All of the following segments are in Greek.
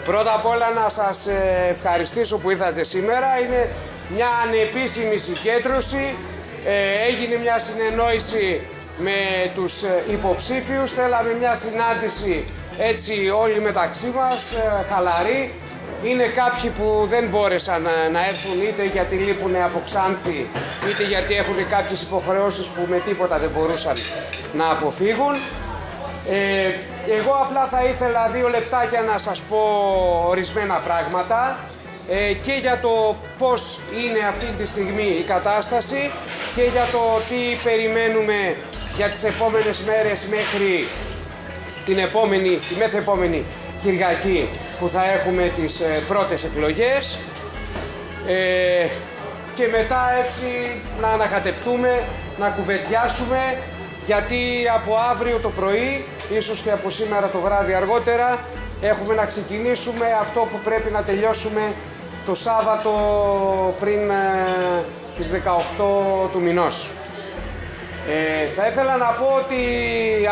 Πρώτα απ' όλα να σας ευχαριστήσω που ήρθατε σήμερα. Είναι μια ανεπίσημη συγκέντρωση. Έγινε μια συνεννόηση με τους υποψήφιους. Θέλαμε μια συνάντηση έτσι όλοι μεταξύ μας, χαλαρή. Είναι κάποιοι που δεν μπόρεσαν να έρθουν είτε γιατί λείπουν από Ξάνθη, είτε γιατί έχουν κάποιες υποχρεώσεις που με τίποτα δεν μπορούσαν να αποφύγουν. Εγώ απλά θα ήθελα 2 λεπτάκια να σας πω ορισμένα πράγματα και για το πώς είναι αυτή τη στιγμή η κατάσταση και για το τι περιμένουμε για τις επόμενες μέρες μέχρι τη μεθεπόμενη Κυριακή που θα έχουμε τις πρώτες εκλογές και μετά έτσι να ανακατευτούμε, να κουβεντιάσουμε, γιατί από αύριο το πρωί, ίσως και από σήμερα το βράδυ αργότερα, έχουμε να ξεκινήσουμε αυτό που πρέπει να τελειώσουμε το Σάββατο πριν τις 18 του μηνός. Θα ήθελα να πω ότι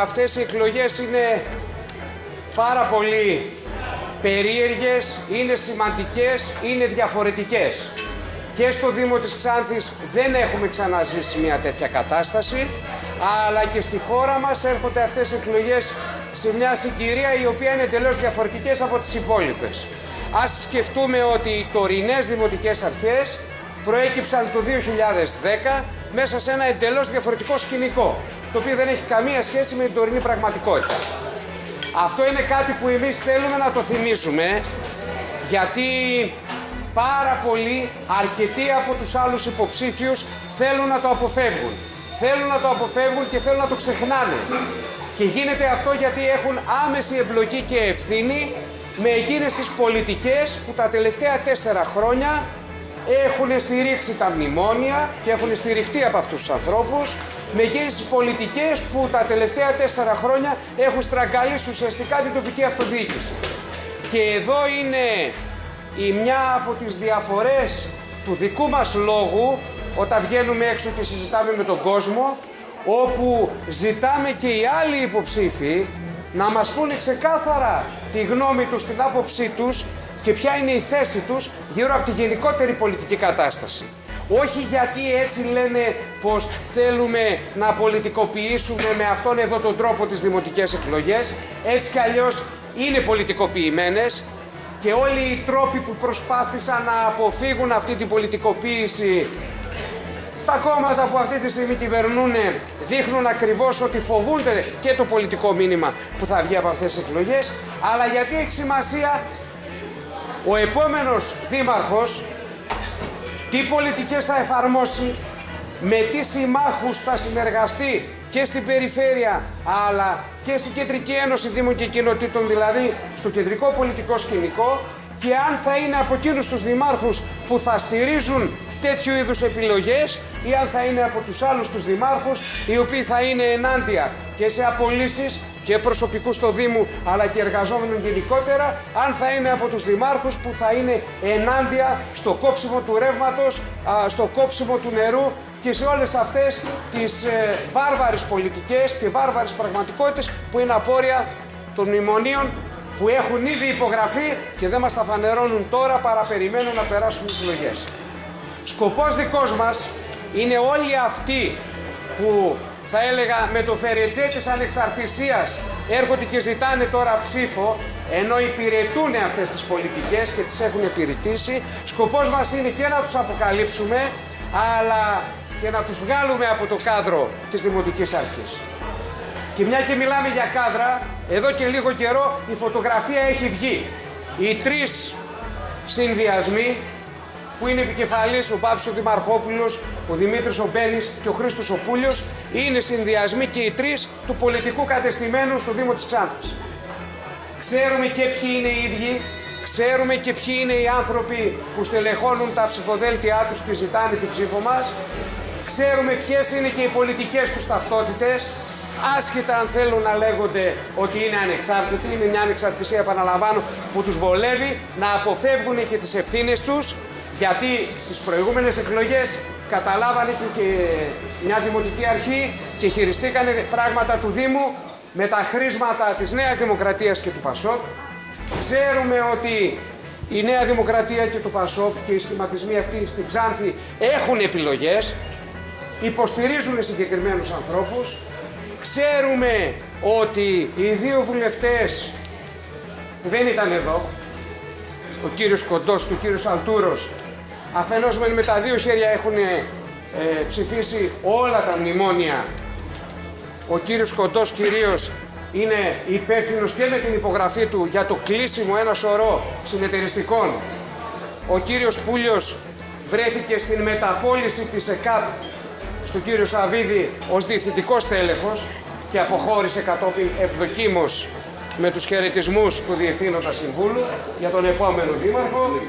αυτές οι εκλογές είναι πάρα πολύ περίεργες, είναι σημαντικές, είναι διαφορετικές. Και στο Δήμο της Ξάνθης δεν έχουμε ξαναζήσει μια τέτοια κατάσταση, αλλά και στη χώρα μας έρχονται αυτές οι εκλογές σε μια συγκυρία η οποία είναι εντελώς διαφορετικές από τις υπόλοιπες. Ας σκεφτούμε ότι οι τωρινές δημοτικές αρχές προέκυψαν το 2010 μέσα σε ένα εντελώς διαφορετικό σκηνικό, το οποίο δεν έχει καμία σχέση με την τωρινή πραγματικότητα. Αυτό είναι κάτι που εμείς θέλουμε να το θυμίσουμε, γιατί πάρα πολλοί, αρκετοί από τους άλλους υποψήφιους θέλουν να το αποφεύγουν. Θέλουν να το αποφεύγουν και θέλουν να το ξεχνάνε. Και γίνεται αυτό γιατί έχουν άμεση εμπλοκή και ευθύνη με εκείνες τις πολιτικές που τα τελευταία 4 χρόνια έχουν στηρίξει τα μνημόνια και έχουν στηριχτεί από αυτούς τους ανθρώπους, με εκείνες τις πολιτικές που τα τελευταία 4 χρόνια έχουν στραγγαλίσει ουσιαστικά την τοπική αυτοδιοίκηση. Και εδώ είναι η μια από τις διαφορές του δικού μας λόγου όταν βγαίνουμε έξω και συζητάμε με τον κόσμο, όπου ζητάμε και οι άλλοι υποψήφοι να μας πούνε ξεκάθαρα τη γνώμη τους, την άποψή τους και ποια είναι η θέση τους γύρω από τη γενικότερη πολιτική κατάσταση. Όχι γιατί έτσι λένε πως θέλουμε να πολιτικοποιήσουμε με αυτόν εδώ τον τρόπο τις δημοτικές εκλογές, έτσι κι αλλιώς είναι πολιτικοποιημένες και όλοι οι τρόποι που προσπάθησαν να αποφύγουν αυτή την πολιτικοποίηση, τα κόμματα που αυτή τη στιγμή κυβερνούν δείχνουν ακριβώς ότι φοβούνται και το πολιτικό μήνυμα που θα βγει από αυτές τις εκλογές, αλλά γιατί έχει σημασία ο επόμενος δήμαρχος τι πολιτικές θα εφαρμόσει, με τι συμμάχους θα συνεργαστεί και στην περιφέρεια αλλά και στην Κεντρική Ένωση Δήμων και Κοινοτήτων, δηλαδή στο κεντρικό πολιτικό σκηνικό, και αν θα είναι από εκείνους τους δημάρχους που θα στηρίζουν τέτοιου είδους επιλογές ή αν θα είναι από τους άλλους τους δημάρχους οι οποίοι θα είναι ενάντια και σε απολύσεις και προσωπικού στο Δήμο αλλά και εργαζόμενων γενικότερα, αν θα είναι από τους δημάρχους που θα είναι ενάντια στο κόψιμο του ρεύματος, στο κόψιμο του νερού και σε όλες αυτές τις βάρβαρες πολιτικές και βάρβαρες πραγματικότητες που είναι απόρρια των μνημονίων που έχουν ήδη υπογραφεί και δεν μας τα φανερώνουν τώρα παρά περιμένουν να περάσουν οι εκλογές. Σκοπός δικός μας είναι όλοι αυτοί που θα έλεγα με το φερετζέ της ανεξαρτησίας έρχονται και ζητάνε τώρα ψήφο, ενώ υπηρετούν αυτές τις πολιτικές και τις έχουν υπηρετήσει. Σκοπός μας είναι και να τους αποκαλύψουμε, αλλά και να τους βγάλουμε από το κάδρο της Δημοτικής Αρχής. Και μια και μιλάμε για κάδρα, εδώ και λίγο καιρό η φωτογραφία έχει βγει. Οι 3 συνδυασμοί που είναι επικεφαλής ο Πάπης ο Δημαρχόπουλος, ο Δημήτρης ο Μπένης και ο Χρήστος ο Πούλιος, είναι συνδυασμοί και οι 3 του πολιτικού κατεστημένου στο Δήμο της Ξάνθης. Ξέρουμε και ποιοι είναι οι ίδιοι, ξέρουμε και ποιοι είναι οι άνθρωποι που στελεχώνουν τα ψηφοδέλτια τους και ζητάνε την ψήφο μας, ξέρουμε ποιες είναι και οι πολιτικές τους ταυτότητες, άσχετα αν θέλουν να λέγονται ότι είναι ανεξάρτητοι, είναι μια ανεξαρτησία, επαναλαμβάνω, που τους βολεύει, να αποφεύγουν και τις ευθύνες τους, γιατί στις προηγούμενες εκλογές καταλάβανε και μια δημοτική αρχή και χειριστήκανε πράγματα του Δήμου με τα χρήματα της Νέας Δημοκρατίας και του ΠΑΣΟΚ. Ξέρουμε ότι η Νέα Δημοκρατία και το ΠΑΣΟΚ και οι σχηματισμοί αυτοί στην Ξάνθη έχουν επιλογές, υποστηρίζουν συγκεκριμένους ανθρώπους. Ξέρουμε ότι οι δύο βουλευτές που δεν ήταν εδώ, ο κύριος Κοντός και ο κύριος Αλτούρος, αφενός με τα δύο χέρια έχουν ψηφίσει όλα τα μνημόνια. Ο κύριος Κοντός κυρίως είναι υπεύθυνος και με την υπογραφή του για το κλείσιμο ένα σωρό συνεταιριστικών. Ο κύριος Πούλιος βρέθηκε στην μεταπώληση της ΕΚΑΠ στον κύριο Σαββίδη ως διευθυντικός τέλεχος και αποχώρησε κατόπιν ευδοκίμως με τους χαιρετισμούς του Διευθύνοντα Συμβούλου για τον επόμενο δήμαρχο.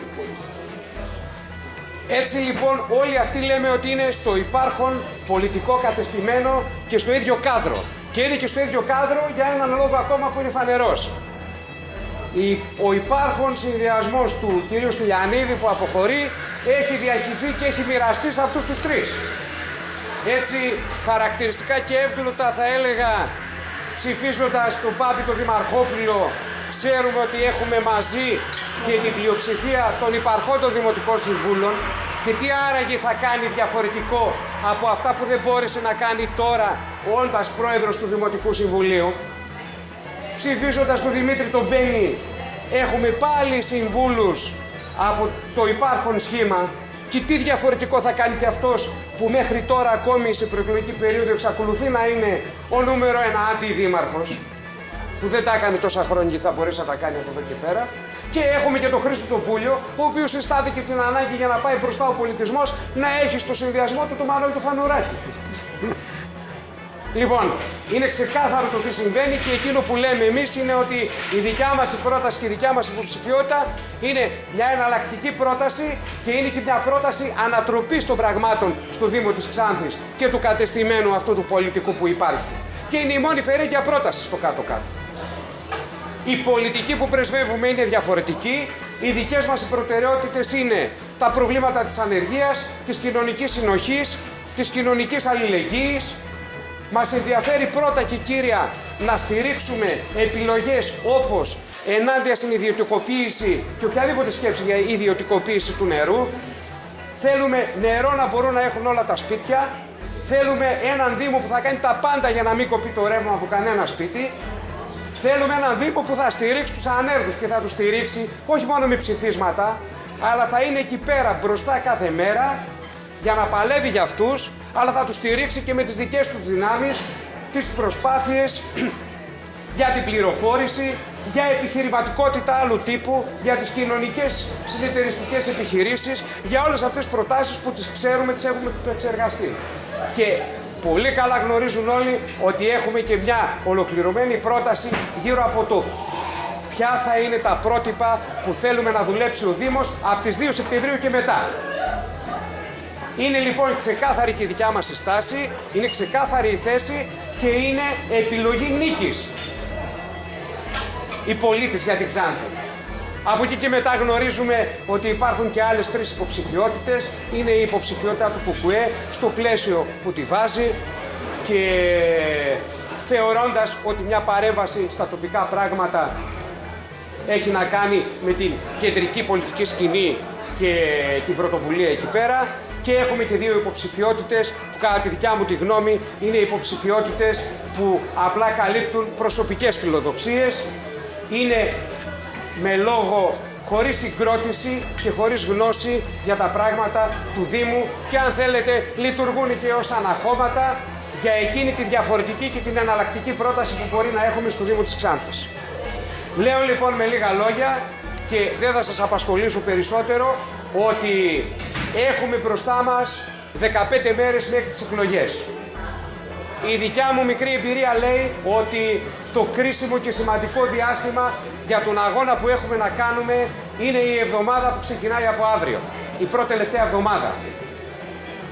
Έτσι λοιπόν όλοι αυτοί λέμε ότι είναι στο υπάρχον πολιτικό κατεστημένο και στο ίδιο κάδρο. Και είναι και στο ίδιο κάδρο για έναν λόγο ακόμα που είναι φανερός. Ο υπάρχον συνδυασμός του κυρίου Στυλιανίδη που αποχωρεί έχει διαχυθεί και έχει μοιραστεί σε αυτούς τους τρεις. Έτσι χαρακτηριστικά και εύκολα θα έλεγα, ψηφίζοντας τον Πάπη τον Δημαρχόπουλο, ξέρουμε ότι έχουμε μαζί και την πλειοψηφία των υπαρχόντων Δημοτικών Συμβούλων. Και τι άραγε θα κάνει διαφορετικό από αυτά που δεν μπόρεσε να κάνει τώρα όντας πρόεδρος του Δημοτικού Συμβουλίου. Ψηφίζοντας τον Δημήτρη τον Μπένη, έχουμε πάλι συμβούλους από το υπάρχον σχήμα. Και τι διαφορετικό θα κάνει και αυτός που μέχρι τώρα ακόμη σε προεκλογική περίοδο εξακολουθεί να είναι ο νούμερο 1 αντιδήμαρχος, που δεν τα έκανε τόσα χρόνια και θα μπορέσει να τα κάνει από εδώ και πέρα. Και έχουμε και τον Χρήστο τον Πούλιο, ο οποίος συστάθηκε την ανάγκη για να πάει μπροστά ο πολιτισμός να έχει στο συνδυασμό του το Μανώλη του Φανουράκη. Λοιπόν, είναι ξεκάθαρο το τι συμβαίνει και εκείνο που λέμε εμείς είναι ότι η δικιά μας η πρόταση και η δικιά μας υποψηφιότητα είναι μια εναλλακτική πρόταση και είναι και μια πρόταση ανατροπής των πραγμάτων στο Δήμο της Ξάνθης και του κατεστημένου αυτού του πολιτικού που υπάρχει. Και είναι η μόνη φερέγγια πρόταση στο κάτω-κάτω. Η πολιτική που πρεσβεύουμε είναι διαφορετική. Οι δικές μας προτεραιότητες είναι τα προβλήματα της ανεργίας, της κοινωνικής συνοχής, της κοινωνικής αλληλεγγύης. Μας ενδιαφέρει πρώτα και κύρια να στηρίξουμε επιλογές όπως ενάντια στην ιδιωτικοποίηση και οποιαδήποτε σκέψη για ιδιωτικοποίηση του νερού. Θέλουμε νερό να μπορούν να έχουν όλα τα σπίτια. Θέλουμε έναν Δήμο που θα κάνει τα πάντα για να μην κοπεί το ρεύμα από κανένα σπίτι. Θέλουμε έναν Δήμο που θα στηρίξει τους ανέργους και θα τους στηρίξει όχι μόνο με ψηφίσματα, αλλά θα είναι εκεί πέρα μπροστά κάθε μέρα για να παλεύει για αυτούς, αλλά θα τους στηρίξει και με τις δικές του δυνάμεις, τις προσπάθειες για την πληροφόρηση, για επιχειρηματικότητα άλλου τύπου, για τις κοινωνικές συνεταιριστικές επιχειρήσεις, για όλες αυτές τις προτάσεις που τις ξέρουμε, τις έχουμε εξεργαστεί. Και πολύ καλά γνωρίζουν όλοι ότι έχουμε και μια ολοκληρωμένη πρόταση γύρω από το ποια θα είναι τα πρότυπα που θέλουμε να δουλέψει ο Δήμος από τις 2 Σεπτεμβρίου και μετά. Είναι λοιπόν ξεκάθαρη και η δικιά μας η στάση, είναι ξεκάθαρη η θέση και είναι επιλογή νίκης οι πολίτες για την Ξάνθη. Από εκεί και μετά γνωρίζουμε ότι υπάρχουν και άλλες 3 υποψηφιότητες. Είναι η υποψηφιότητα του ΚΚΕ στο πλαίσιο που τη βάζει και θεωρώντας ότι μια παρέμβαση στα τοπικά πράγματα έχει να κάνει με την κεντρική πολιτική σκηνή και την πρωτοβουλία εκεί πέρα. Και έχουμε και 2 υποψηφιότητες που κατά τη δικιά μου τη γνώμη είναι υποψηφιότητες που απλά καλύπτουν προσωπικές φιλοδοξίες. Είναι με λόγο χωρίς συγκρότηση και χωρίς γνώση για τα πράγματα του Δήμου και αν θέλετε λειτουργούν και ως αναχώματα για εκείνη τη διαφορετική και την εναλλακτική πρόταση που μπορεί να έχουμε στο Δήμο της Ξάνθης. Λέω λοιπόν με λίγα λόγια και δεν θα σας απασχολήσω περισσότερο ότι έχουμε μπροστά μας 15 μέρες μέχρι τις εκλογές. Η δικιά μου μικρή εμπειρία λέει ότι το κρίσιμο και σημαντικό διάστημα για τον αγώνα που έχουμε να κάνουμε είναι η εβδομάδα που ξεκινάει από αύριο, η πρώτη τελευταία εβδομάδα.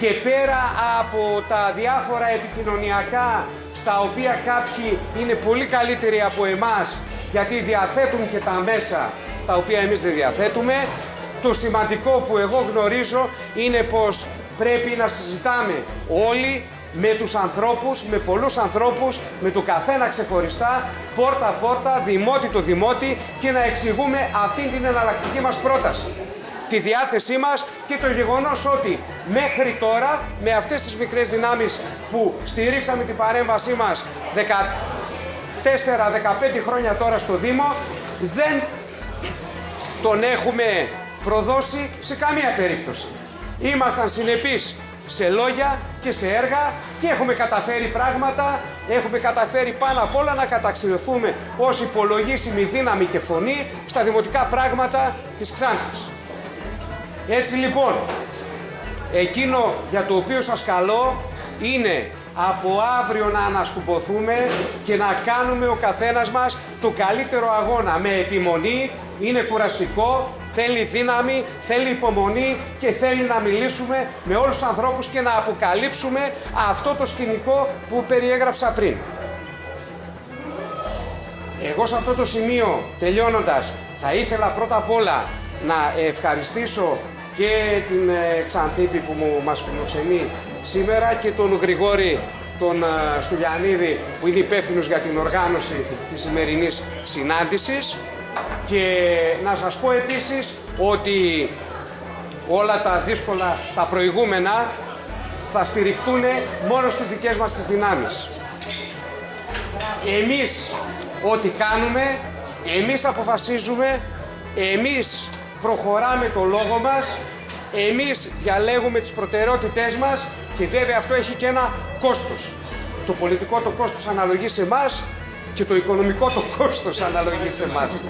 Και πέρα από τα διάφορα επικοινωνιακά στα οποία κάποιοι είναι πολύ καλύτεροι από εμάς γιατί διαθέτουν και τα μέσα τα οποία εμείς δεν διαθέτουμε, το σημαντικό που εγώ γνωρίζω είναι πως πρέπει να συζητάμε όλοι με τους ανθρώπους, με πολλούς ανθρώπους, με το καθένα ξεχωριστά, πόρτα-πόρτα, δημότη το δημότη και να εξηγούμε αυτή την εναλλακτική μας πρόταση. Τη διάθεσή μας και το γεγονός ότι μέχρι τώρα με αυτές τις μικρές δυνάμεις που στηρίξαμε την παρέμβασή μας 14-15 χρόνια τώρα στο Δήμο, δεν τον έχουμε προδώσει σε καμία περίπτωση. Ήμασταν συνεπείς σε λόγια και σε έργα και έχουμε καταφέρει πράγματα, έχουμε καταφέρει πάνω απ' όλα να καταξιωθούμε ως υπολογίσιμη δύναμη και φωνή στα δημοτικά πράγματα της Ξάνθης. Έτσι λοιπόν, εκείνο για το οποίο σας καλώ είναι από αύριο να ανασκουμποθούμε και να κάνουμε ο καθένας μας το καλύτερο αγώνα με επιμονή. Είναι κουραστικό, θέλει δύναμη, θέλει υπομονή και θέλει να μιλήσουμε με όλους τους ανθρώπους και να αποκαλύψουμε αυτό το σκηνικό που περιέγραψα πριν. Εγώ σε αυτό το σημείο, τελειώνοντας, θα ήθελα πρώτα απ' όλα να ευχαριστήσω και την Ξανθήπη που μας φιλοξενεί σήμερα και τον Γρηγόρη τον Στουλιανίδη που είναι υπεύθυνος για την οργάνωση της σημερινής συνάντησης, και να σας πω επίσης ότι όλα τα δύσκολα, τα προηγούμενα θα στηριχτούν μόνο στις δικές μας τις δυνάμεις. Εμείς ό,τι κάνουμε, εμείς αποφασίζουμε, εμείς προχωράμε το λόγο μας, εμείς διαλέγουμε τις προτεραιότητές μας και βέβαια αυτό έχει και ένα κόστος. Το πολιτικό το κόστος αναλογεί σε εμάς και το οικονομικό το κόστος αναλογεί σε εμάς.